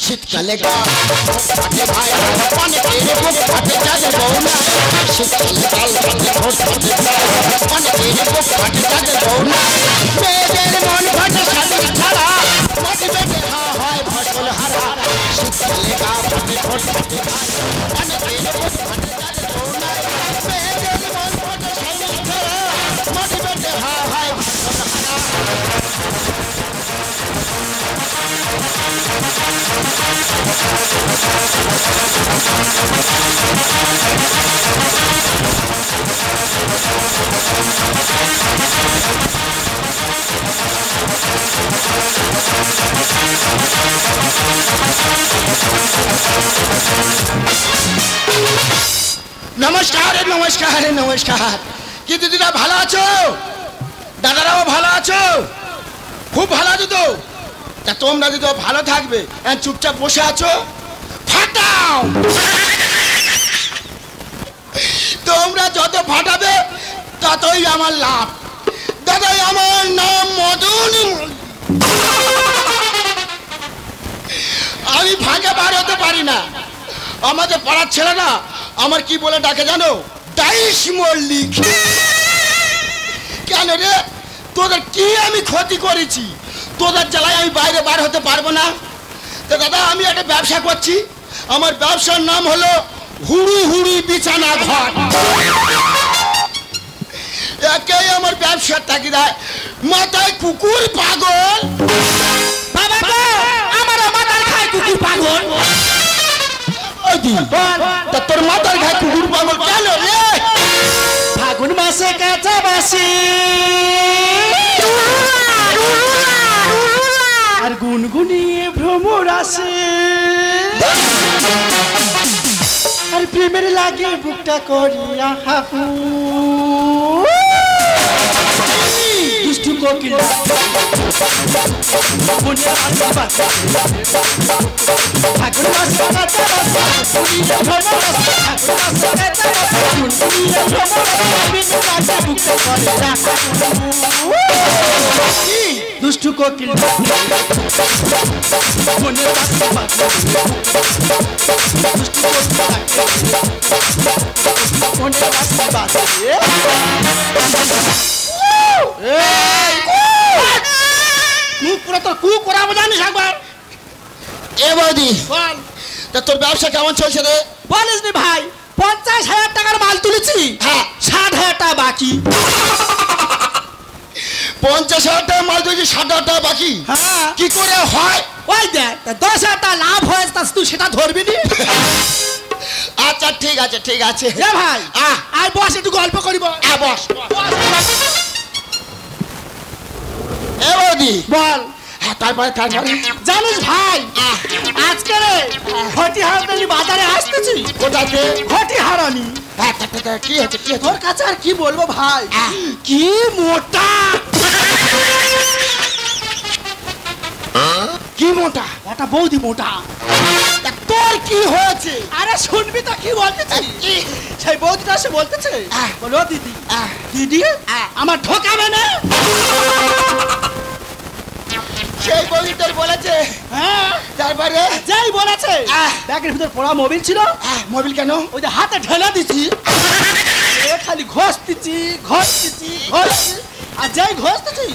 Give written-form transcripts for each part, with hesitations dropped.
শীতকালে ফাটে ভাই অনেকের বুক ফাটে যাদের বউ নাই শীতকালে গাল ফাটে ঠোঁট ফাটে অনেকের বুক ফাটে যাদের বউ নাই মেয়েদের মন ফাটে শাড়ি ছাড়া মাটি বেঁধে খাওয়া হয় ফসল হারা শীতকালে গা ফাটে ঠোঁট ফাটে অনেকের বুক ফাটে যাদের বউ নাই মেয়েদের মন ফাটে শাড়ি ছাড়া মাটি বেঁধে খাওয়া হয় ফসল হারা নমস্কার নমস্কার নমস্কার কি দিদিরা ভালো আছো দাদারাও ভালো আছো খুব ভালো আছো তো তা তোমরা যদি ভালো থাকবে চুপচাপ বসে আছো ফাটাও তোমরা যত ফাটাবে ততই আমার লাভ দাদাই আমার নাম মদন আমি ভাগে বার হতে পারি না আমাদের পাড়ার ছেলে না আমার কি বলে ডাকে জানো ডাইস মল্লিক কেন রে তোদের কি আমি ক্ষতি করেছি তোদের জ্বালায় আমি বাইরে বার হতে পারবো না তো দাদা আমি একটা ব্যবসা করছি আমার ব্যবসার নাম হলো হুড়ি হুড়ি বিছানা ঘর একেই আমার ব্যবসার তাগিদায় মাথায় কুকুর পাগল আমার মাথায় খায় কুকুর পাগল তা তোর মাথার ঘায়ে কুকুর পাগল কেন রে ফাগুন মাসে কাঁচা বাসি আর গুনগুনিয়ে ভ্রমর আসে আর প্রেমের লাগে বুকটা করিয়া হাহু দুষ্টু কোকিল ফাগুন মাসে কাঁচা বাসি দুষ্টু কোকিল তোর ব্যবসা কেমন চলছে রে বলিস নি ভাই 50,000 টাকার মাল তুলেছি হ্যাঁ 60,000 টাকা বাকি 50,000 টাকা মাল তুলেছি 60,000 টাকা বাকি হ্যাঁ কি করে হয় ওই দেখ 10,000 টাকা লাভ হয়েছে তা তুই সেটা ধরবি নি আচ্ছা ঠিক আছে ঠিক আছে এ ভাই আয় বস একটু গল্প করিব বস এ বৌদি বল তারপরে জানিস ভাই আজকে রে ঘটি হারানি বাজারে আসতেছি কোথাতে ঘটি হারানি কি হচ্ছে কি তোর কাছে আর কি বলবো ভাই কি মোটা কি মোটা একটা বৌদি মোটা তোর কি হয়েছে আরে শুনবি তো কি বলতেছি সেই বৌদিটা সে বলতেছে বলো দিদি দিদি আমার ঠকাবে না সেই বৌদি তোর বলেছে হ্যাঁ তারপরে যাই বলেছে ব্যাগের ভিতর পড়া মোবিল ছিল মোবিল কেন ওই যে হাতে ঢেলে দিছি খালি ঘষতেছি আর যাই ঘষতেছি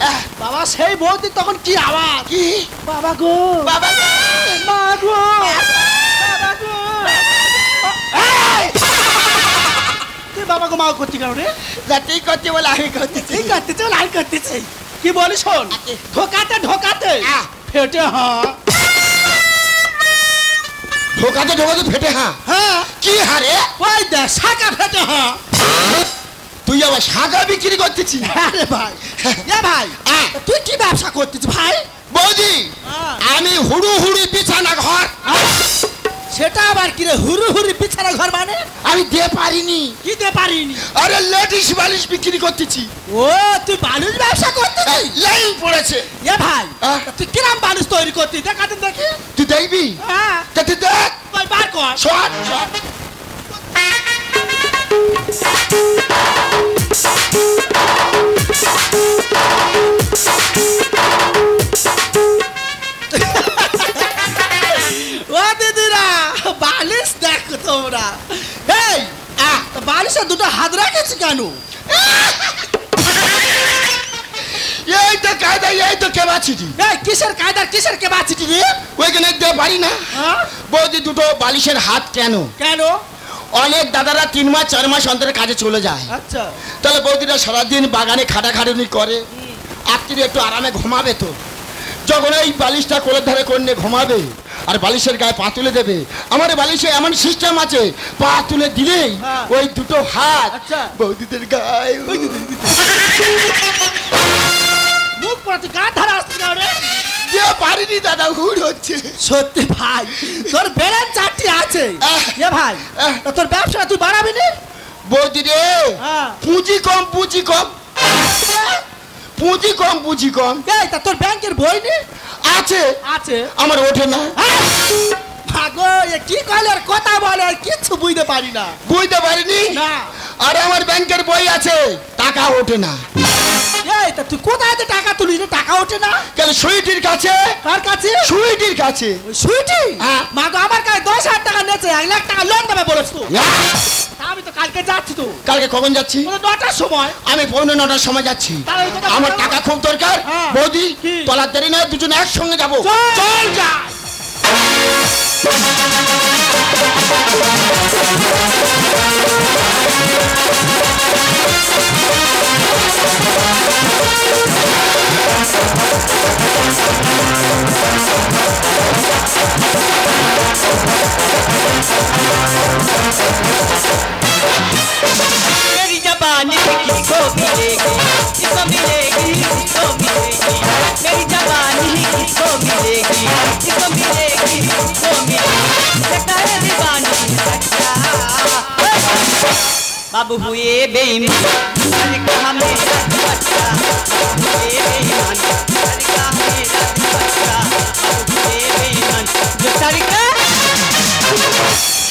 বাবা সেই বৌদি তখন কি আওয়াজ কি বাবা গো বাবা মা গো বাবা গো তুই বাবা গো মা করছি কেন রে ঠিক করছি বলে আমি করতেছি ঠিক করতেছি বলে আমি করতেছি কি বলি শোন ঢোকাতে ঢোকাতে ফেটে ঢোকাতে ঢোকাতে ফেটে হ্যাঁ কি হারে ওই দেখ শাখা ফেটে তুই আবার শাখা বিক্রি করতেছিস আরে ভাই এ ভাই তুই কি ব্যবসা করতেছিস ভাই বৌদি আমি হুড়ু হুড়ি বিছানা ঘর সেটা আবার কি রে হুড়ু হুড়ি বিছানা ঘর মানে আমি দে পারিনি কি দে পারিনি আরে লেডিস বালিশ বিক্রি করতেছি ও তুই বালিশ ব্যবসা করতেছিস লাইন পড়েছে এ ভাই তুই কিরাম বালিশ তৈরি করতিস দেখাতে দেখি তুই দেখবি হ্যাঁ তুই দেখ তুই বার কর শট শট ও দিদিরা বালিশ দেখো তোমরা এই বালিশে দুটো হাত রাখেছি কেন এই তো কায়দা এই তো কেবাছিটি এই কিসের কায়দা কিসের কেবাছিটি রে ওইখানে দিতে পারি না বৌদি দুটো বালিশের হাত কেন কেন অনেক দাদারা 3 মাস 4 মাস অন্তরে কাজে চলে যায় আচ্ছা তাহলে বৌদিরা সারাদিন বাগানে খাটাখাটুনি করে রাত্রিরে একটু আরামে ঘুমাবে তো যখন এই বালিশটা কোলের ধারে করে ঘুমাবে আর বালিশের গায়ে পা তুলে দেবে আমার বালিশে এমন সিস্টেম আছে পা তুলে দিলেই ওই দুটো হাত বৌদিদের গায়ে মুখ পড়তে গা ধারা আসছে না রে যে পারিনি দাদা হুড় হচ্ছে সত্যি ভাই তোর বেড়ান চারটি আছে এ ভাই তোর ব্যবসা তুই বাড়াবি না বৌদি রে পুঁজি কম পুঁজি কম পুঁজি কম পুঁজি কম এই তা তোর ব্যাংকের বই নে আছে আছে আমার ওঠে না ভাগো এ কি কইলে আর কথা বলে আর কিছু বুঝতে পারি না বুঝতে পারিনি না আর আমার ব্যাংকের বই আছে টাকা ওঠে না এই তা তুই কোথায় টাকা তুলি রে টাকা ওঠে না কেন সুইটির কাছে কার কাছে সুইটির কাছে সুইটি মাগো আমার কাছে 10,000 টাকা নেছে 1 লাখ টাকা লোন দেবে বলেছ তো আমি তো কালকে যাচ্ছি তো কালকে কখন যাচ্ছি 9টার সময় আমি 9:45টার সময় যাচ্ছি আমার টাকা খুব দরকার বৌদি তোলার দেরি না দুজন একসঙ্গে যাবো চল যা मेरी जबानी किसको मिलेगी किसको मिलेगी किसको मिलेगी मेरी जबानी किसको मिलेगी किसको मिलेगी किसको मिलेगी लगता है दीवानी बाबू हुए बेईमान मैंने कहा मेरा बच्चा बाबू हुए बेईमान मैंने कहा मेरा बच्चा बाबू हुए बेईमान जो सारिका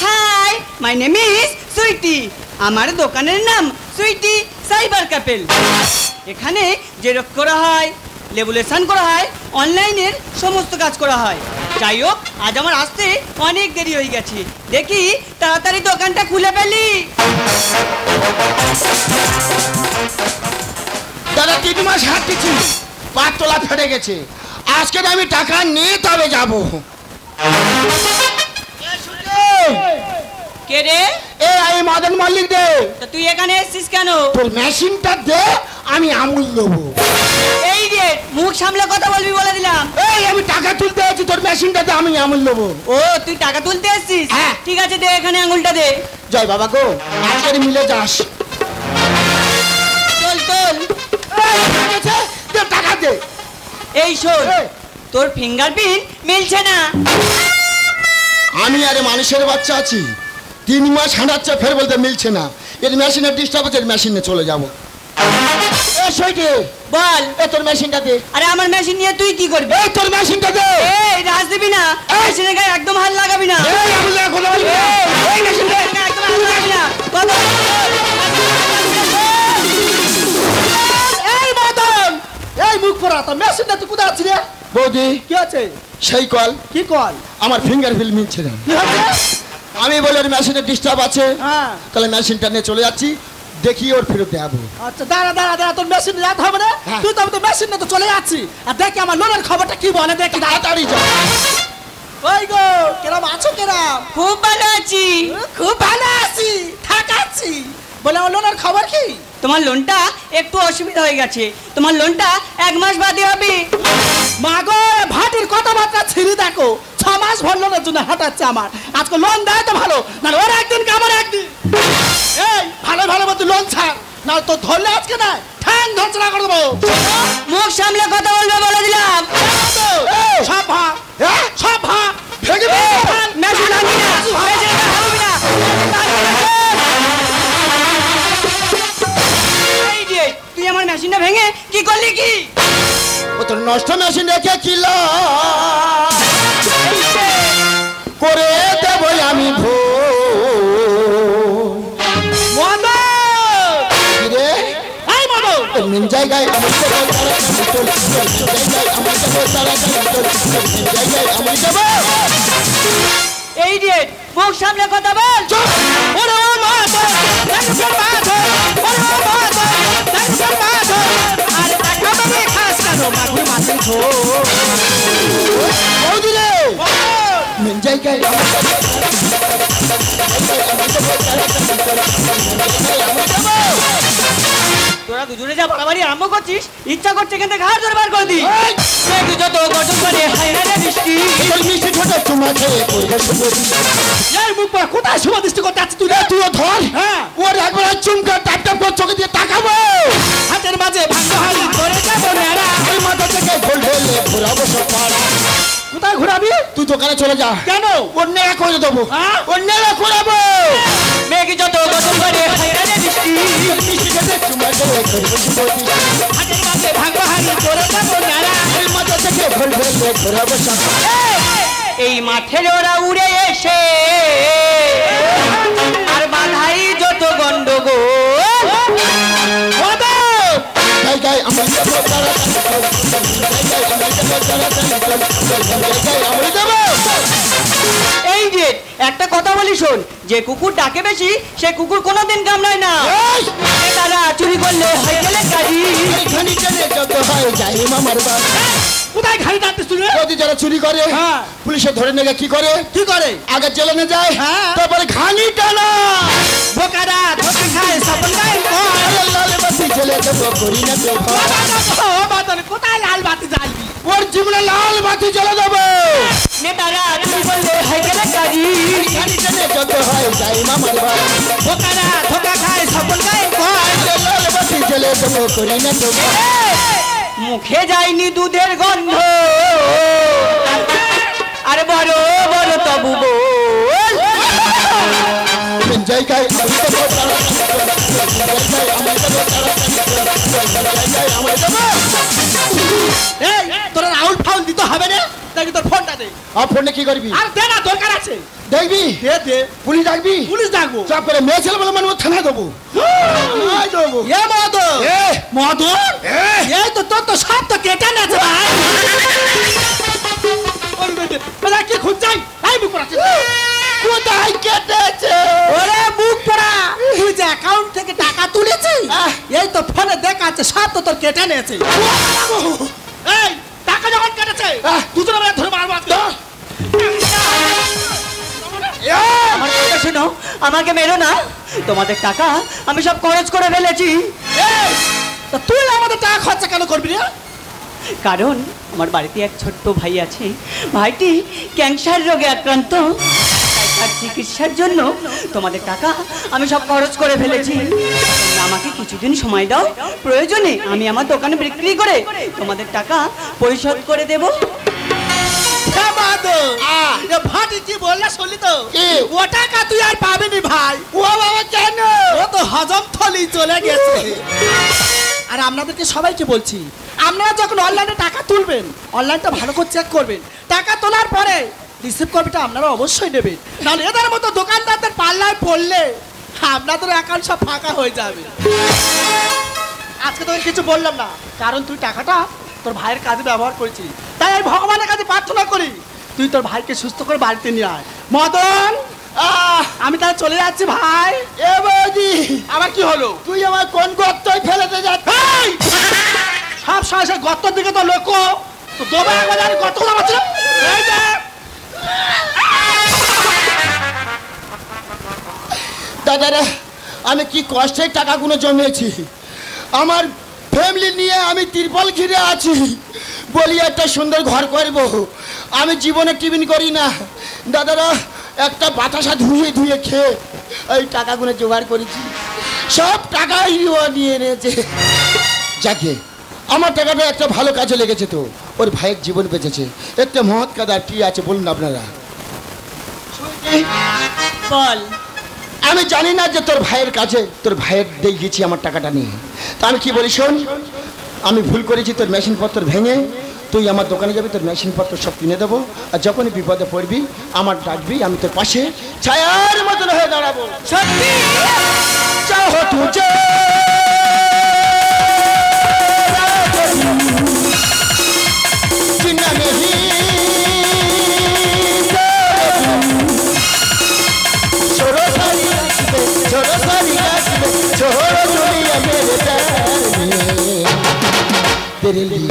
hi my name is Sweety আমার দোকানের নাম সুইটি সাইবার ক্যাফে এখানে জেরক্স করা হয় লেবুলেশন করা হয় অনলাইনের সমস্ত কাজ করা হয় যাই হোক আজ আমার আসতে অনেক দেরি হয়ে গেছে দেখি তাড়াতাড়ি দোকানটা খুলে ফেলি দাদা 3 মাস হাঁটতেছি পাত তোলা ফেটে গেছে আজকে আমি টাকা নিয়ে তবে যাবো কে রে এ আমি মদন মল্লিক দে তা তুই এখানে এসেছিস কেন তোর মেশিনটা দে আমি আমুল দেবো এই রে মুখ সামলে কথা বলবি বলে দিলাম এই আমি টাকা তুলতে আছি তোর মেশিনটা দে আমি আমুল দেবো ও তুই টাকা তুলতে এসেছিস হ্যাঁ ঠিক আছে দে এখানে আঙুলটা দে জয় বাবা গো আজকের মিলে যাস চল চল দে টাকা দে এই শোন তোর ফিঙ্গারপ্রিন্ট মিলছে না আমি আরে মানুষের বাচ্চা আছি 3 মাস হাঁটাচ্ছে ফের বলতে মিলছে না এর মেশিনের ডিস্টার্ব আছে এর মেশিনে চলে যাবো এ সইটে বল এ তোর মেশিনটা দে আরে আমার মেশিন নিয়ে তুই কি করবি এই তোর মেশিনটা দে এই রাজ দিবি না মেশিনের গায়ে একদম হাত লাগাবি না এই আমি না কথা বলবি এই মেশিন দে একদম হাত লাগাবি না কথা এই মদন এই মুখ পড়া তো মেশিনটা তুই কোথায় আছিস রে বৌদি কি আছে সেই কল কি কল আমার ফিঙ্গারপ্রিন্ট মিলছে না কি হচ্ছে আমি বলে ওর মেশিনে ডিস্টার্ব আছে হ্যাঁ তাহলে মেশিনটা নিয়ে চলে যাচ্ছি দেখি ওর ফেরত দেবো আচ্ছা দাঁড়া দাঁড়া দাঁড়া তোর মেশিন রাত হবে না তুই তো আমি তো মেশিন নিয়ে তো চলে যাচ্ছি আর দেখি আমার লোনের খবরটা কি বলে দেখি তাড়াতাড়ি যা ওই গো কেরাম আছো কেরাম খুব ভালো আছি খুব ভালো আছি থাকাচ্ছি বলে আমার লোনের খবর কি তোমার লোনটা একটু অসুবিধা হয়ে গেছে তোমার লোনটা 1 মাস বাদে হবে মা গো ভাটির কথাবার্তা ছিঁড়ে দেখো 6 মাস ভর লোনের জন্য হাঁটাচ্ছে আমার আজকে লোন দেয় তো ভালো না ওর একদিন কামার একদিন এই ভালো ভালো মতো লোন ছাড় না তো ধরলে আজকে না ঠ্যাং ধরছড়া করে দেবো মুখ সামলে কথা বলবে বলে দিলাম সব ভাগ সব ভাগ ভেঙে মেশিন আনবি না মেশিন আনবি না এই যে তুই আমার মেশিনটা ভেঙে কি করলি কি ও তোর নষ্ট মেশিন রেখে কিলো করে দেবো আমি জায়গায় আমি যাবো তাড়াতাড়ি তোর জায়গায় আমি যাবো তাড়াতাড়ি তোর জায়গায় আমি যাবো এই ডেট মুখ সামনে কথা বল ওরে মাথা দেখো মাথা ওরে মাথা দেখো মাথা আর টাকা মানে খাস কেন মাগুর মাছ খো বৌদি রে মেন জায়গায় আমি যাবো তোরা দুজনে যা বাড়াবাড়ি আরম্ভ করছিস ইচ্ছা করছে এখান থেকে ঘাড় ধরে বার করে দি তুই যত গঠন করে হাই হাই বৃষ্টি তোর মিষ্টি ঠোঁটে চুমা খেয়ে পড়বে সুন্দরী এই মুখ পড়া কোথায় সমাধিষ্টি করতে যাচ্ছিস তুই রে তুইও ধর হ্যাঁ ওর একবার চুমকা টাপ টাপ করে চোখে দিয়ে তাকাবো হাতের মাঝে ভাঙ্গ হাড়ি করে যাবো নেড়া ওই মাথা থেকে গোল ঢেলে ঘোরাবো সব পাড়া কোথায় ঘোরাবি তুই দোকানে চলে যা কেন ওর নেড়া করে দেবো হ্যাঁ? ওর নেড়া করাবো মেঘ যত গঠন করে হাই হাই বৃষ্টি মিষ্টি খেতে চুমা খেয়ে করবে সুন্দরী হাতের মাঝে ভাঙ্গ হাড়ি করে যাবো নেড়া ওই মাথা থেকে গোল ঢেলে ঘোরাবো সব এই মাঠের ওরা উড়ে এসে আর বাধাই যত গন্ডগোল জায়গায় আমি যাবো তাড়াতাড়ি জায়গায় আমি যাবো তাড়াতাড়ি জায়গায় আমি যাবো এই যে একটা কথা বলি শোন যে কুকুর ডাকে বেশি সে কুকুর কোনোদিন কামড়ায় না তারা চুরি করলে হয়ে গেলে কাজী এইখানে চলে যত হয় যাই মামার বাড়ি কোথায় ঘাড়ি টানতিস তুই রে যদি যারা চুরি করে হ্যাঁ। পুলিশে ধরে নেগে কি করে কি করে আগে জেলে নিয়ে যায় হ্যাঁ। তারপরে ঘানি টানা বোকারা ধোকা খায় সবল গায় কয় আরে লাল বাতি জেলে দেবো করি না তো ভয়। ও বাদল কোথায় লাল বাতি জ্বালবি ওর জীবনে লাল বাতি জ্বলে দেবো নেতারা চুরি করলে হয়ে গেলে কাজী ঘানি টানে যত হয় যাই মামার বাড়ি বোকারা ধোকা খায় সবল গায় কয় আরে লাল বাতি জেলে দেবো করি না তো ভয়। মুখে যায়নি দুধের গন্ধ আর বড় বড় তবু বল জায়গায় আমি যাবো তাড়াতাড়ি জায়গায় আমি যাবো তাড়াতাড়ি জায়গায় আমি যাবো এই তোরা রাউল ফাউল দিতে হবে না দেখি তোর ফোনটা দে আর ফোনে কি করবি আর দে না দরকার আছে দেখবি দে দে পুলিশ ডাকবি পুলিশ ডাকবো চাপ করে মেয়ে ছেলে বলে মানে থানায় দেবো থানায় দেবো এ মদন এ মদন এ এই তো তোর তো সব তো কেটে নেছে ভাই ওরে কি খুঁজছাই এই বুক পড়া কোথায় কেটেছে ওরে বুক পড়া তুই যে অ্যাকাউন্ট থেকে টাকা তুলেছিস এই তো ফোনে দেখাচ্ছে সব তো তোর কেটে নিয়েছে এই টাকা যখন কেটেছে দুজনে মিলে ধরে মারবো আজকে আমার কথা শোনো আমাকে মেরো না তোমাদের টাকা আমি সব খরচ করে ফেলেছি এই তা তুই আমাদের টাকা খরচা কেন করবি রে কারণ আমার বাড়িতে এক ছোট্ট ভাই আছে ভাইটি ক্যান্সার রোগে আক্রান্ত তাই তার চিকিৎসার জন্য তোমাদের টাকা আমি সব খরচ করে ফেলেছি তোমরা আমাকে কিছুদিন সময় দাও প্রয়োজনে আমি আমার দোকানে বিক্রি করে তোমাদের টাকা পরিশোধ করে দেব ভাটি কি বললে শুনলি তো কি? ও টাকা তুই আর পাবিনি ভাই ও বাবা কেন ও তো হজম থলি চলে গেছে আর আপনাদেরকে সবাইকে বলছি আপনারা যখন অনলাইনে টাকা তুলবেন অনলাইনটা ভালো করে চেক করবেন টাকা তোলার পরে রিসিভ কপিটা আপনারা অবশ্যই নেবেন নাহলে এদের মতো দোকানদারদের পাল্লায় পড়লে আপনাদের অ্যাকাউন্ট সব ফাঁকা হয়ে যাবে আজকে তোকে কিছু বললাম না কারণ তুই টাকাটা তোর ভাইয়ের কাজে ব্যবহার করেছিস তাই আমি ভগবানের কাছে প্রার্থনা করি তুই তোর ভাইকে সুস্থ করে বাড়িতে নিয়ে আয় মদন আমি তাহলে চলে যাচ্ছি ভাই এ বৌদি আবার কি হলো তুই আমার কোন গর্তয় ফেলেতে যাচ্ছিস এই! সব সময় সেই গর্তর দিকে তো লোক তো দোবা একবার আমি গর্ত কথা বলছিলাম এই যে! দাদারা আমি কি কষ্টের টাকাগুলো জমিয়েছি আমার ফ্যামিলি নিয়ে আমি তিরপল ঘিরে আছি বলি একটা সুন্দর ঘর করব আমি জীবনে টিফিন করি না দাদারা একটা বাতাসা ধুয়ে ধুয়ে খেয়ে এই টাকাগুলো জোগাড় করেছি সব টাকাই ও নিয়ে এনেছে যাকে আমার টাকাটা একটা ভালো কাজে লেগেছে তো ওর ভাইয়ের জীবন বেঁচেছে একটা মহৎ কাদার কি আছে বলুন আপনারা বল আমি জানি না যে তোর ভাইয়ের কাছে তোর ভাইয়ের দিয়ে গেছি আমার টাকাটা নিয়ে তা আমি কি বলি শোন আমি ভুল করেছি তোর মেশিনপত্র ভেঙে তুই আমার দোকানে যাবি তোর মেশিনপত্র সব কিনে দেবো আর যখনই বিপদে পড়বি আমার ডাকবি আমি তোর পাশে ছায়ার মতন হয়ে দাঁড়াবো সত্যি চাও তুঝে तेरे लिए